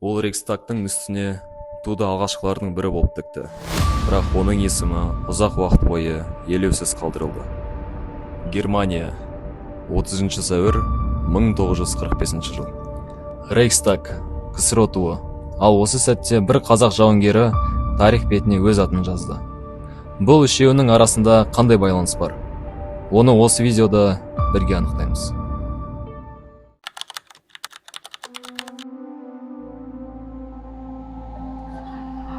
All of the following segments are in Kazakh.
Ол Рейхстагтың үстіне туды алғашқылардың бірі болып тікті. Бірақ оның есімі ұзақ уақыт бойы елеусіз қалдырылды. Германия, 30 сәуір 1945 жыл. Рейхстаг, КСРО туы. Ал осы сәтте бір қазақ жауынгері тарих бетіне өз атын жазды. Бұл үшеуінің арасында қандай байланыс бар? Оны осы видеода бірге анықтаймыз.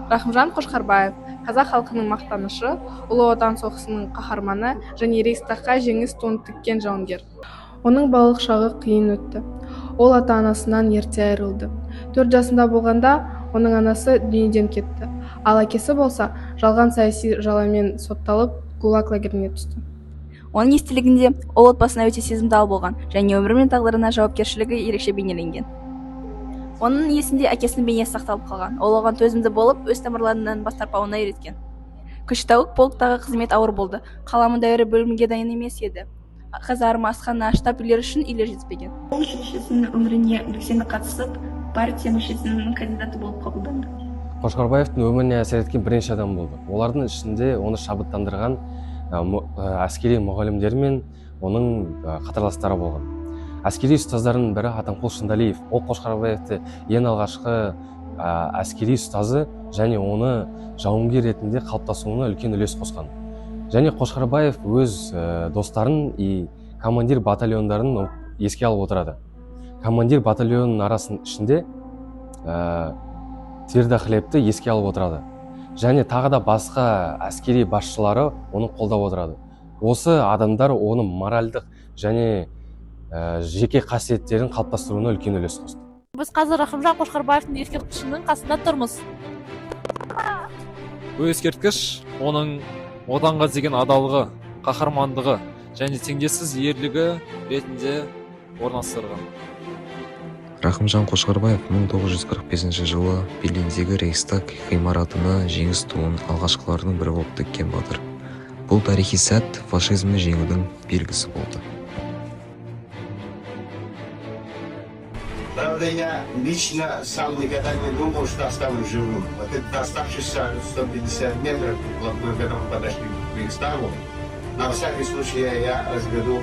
Рахымжан Қошқарбаев, қазақ халқының мақтанышы, Ұлы Отан соғысының қаһарманы және Рейхстагқа жеңіс туын тіккен жауынгер. Оның балалық шағы қиын өтті. Ол ата-анасынан ерте айырылды. 4 жасында болғанда оның анасы дүниеден кетті. Ал әкесі болса, жалған саяси жаламен сотталып, ГУЛАГ лагеріне түсті. Оның естелігінде ол отбасына өте сезімтал болған және өмірі мен тағдырына жауапкершілігі ерекше бейнеленген. Оның есінде әкесінің бейнесі сақталып қалған. Ол оған төзімді болып, өз тамырларынан бас тартпауына үйреткен. Күштауық полктағы қызмет ауыр болды. Қаламы дәуірі бөлімге дайын емес еді. Казарма, асхана, штаб үйлері үшін үйлер жетіспеген. Ол шешесінің өміріне белсенді қатысып, партия мүшесінің кандидаты болып қабылданды. Қошқарбаевтың өміріне әсер еткен бірнеше адам болды. Олардың ішінде оны шабыттандырған әскери мұғалімдер мен оның қатарластары болған. Әскери ұстаздардың бірі Атамқұл Шындалиев. Ол Қошқарбаевты ең алғашқы әскери ұстазы және оны жауынгер ретінде қалыптасуына үлкен үлес қосқан. Және Қошқарбаев өз достарын и командир батальондарын еске алып отырады. Командир батальонының арасының ішінде Твердохлебті еске алып отырады. Және тағы да басқа әскери басшылары оны қолдап отырады. Осы адамдар оның моральдық және жеке қасиеттерін қалыптастыруына үлкен үлес қосты. Біз қазір Рахымжан Қошқарбаевтың ескерткішінің қасында тұрмыз. Бұл ескерткіш оның отанға деген адалдығы, қаһармандығы және теңдессіз ерлігі ретінде орналастырылған. Рахымжан Қошқарбаев 1945 жылы Берлиндегі Рейхстаг ғимаратына жеңіс туын алғашқылардың бірі болып тіккен батыр. Бұл тарихи сәт фашизмді жеңудің белгісі болды. Правда, я лично сам никогда не думал, что останусь живым. Вот это оставшиеся 150 метров, мы к этому подошли к Рейхстагу. На всякий случай я разведу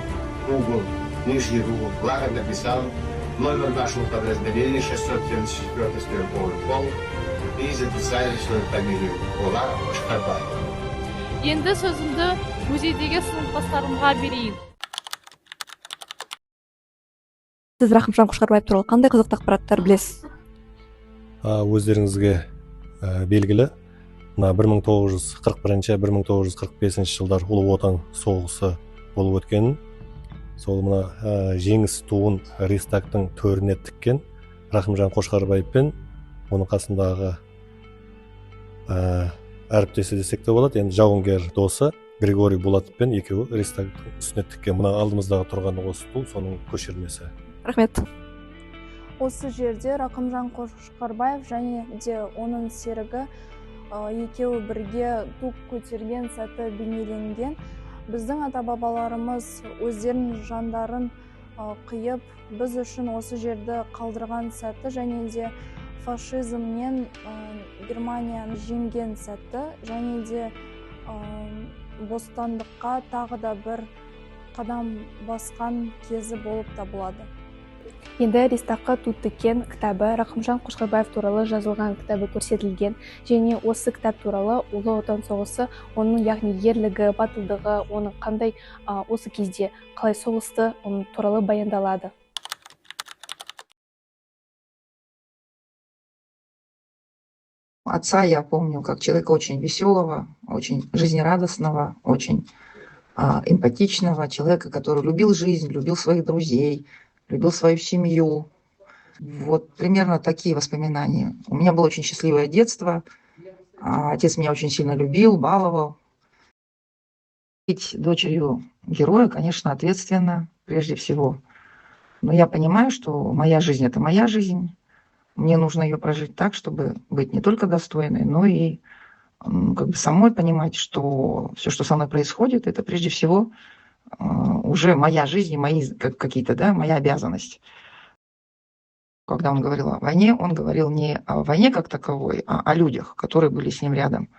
угол, нижний угол флага, написал номер нашего подразделения 674-й стрелковый полк и записали свою фамилию Улар Қошқарбаев. Енді сөзімді музейдегі сыныптастарымға берейін. Сіз Рахымжан Қошқарбаев туралы қандай қызықты ақпараттар білесіз? Өздеріңізге белгілі, 1941-1945 жылдар Ұлы Отан соғысы болып өткенін, сол мына жеңіс туын Рейхстагтың төріне тіккен Рахымжан Қошқарбаев пен оның қасындағы әріптесі десек те болады, енді жауынгер досы Григорий Булатовпен екеуі Рейхстагтың үстіне тіккен. Мына алдымыздағы тұрған осы ту, соның көшірмесі. Рахмет. Осы жерде Рахымжан Қошқарбаев және де оның серігі екеуі бірге ту көтерген сәті бейнеленген. Біздің ата-бабаларымыз өздерінің жандарын қиып, біз үшін осы жерді қалдырған сәті және де фашизмнен Германияны жеңген сәті және де бостандыққа тағы да бір қадам басқан кезі болып табылады. Енді Рейхстагқа ту тіккен кітабы, Рахымжан Қошқарбаев туралы жазылған кітабы көрсетілген және осы кітап туралы Ұлы Отан соғысы, оның яғни ерлігі, батылдығы, оның қандай осы кезде қалай соғысты, оның туралы баяндалады. Отца я помню как человека очень веселого, очень жизнерадостного, очень эмпатичного, человека, который любил жизнь, любил своих друзей, любил свою семью. Вот примерно такие воспоминания. У меня было очень счастливое детство. Отец меня очень сильно любил, баловал. Быть дочерью героя, конечно, ответственно, прежде всего. Но я понимаю, что моя жизнь – это моя жизнь. Мне нужно ее прожить так, чтобы быть не только достойной, но и как бы самой понимать, что все, что со мной происходит, это прежде всего уже моя жизнь и мои какие-то, да, моя обязанность. Когда он говорил о войне, он говорил не о войне как таковой, а о людях, которые были с ним рядом.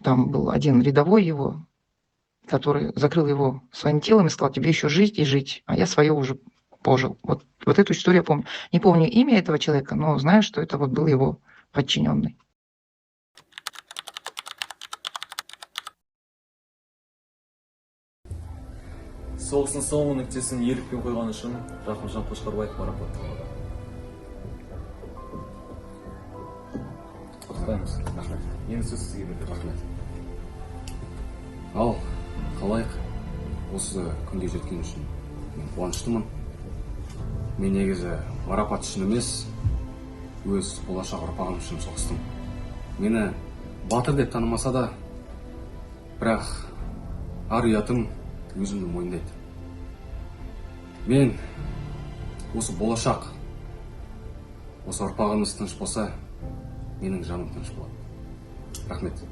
Там был один рядовой его, который закрыл его своим телом и сказал: тебе еще жить и жить, а я свое уже пожил. Вот эту историю я помню. Не помню имя этого человека, но знаю, что это вот был его подчиненный. Соғыстың соңғы нүктесін ерлікпен қойғаны үшін Рахымжан Қошқарбаев марапатталды. Құттықтаймыз. Рахмет. Енді сөз сізге берді. Рахмет. Ал, қалайық? Осы күнге жеткен үшін мен қуаныштымын. Мен негізі марапат үшін емес, өз болашақ ұрпағым үшін соғыстым. Мені батыр деп танымаса да, бірақ ар ұятым өзімді мойындайды. Мен осы болашақ, осы ұрпағымыз тыныш болса, менің жаным тыныш болады. Рахмет.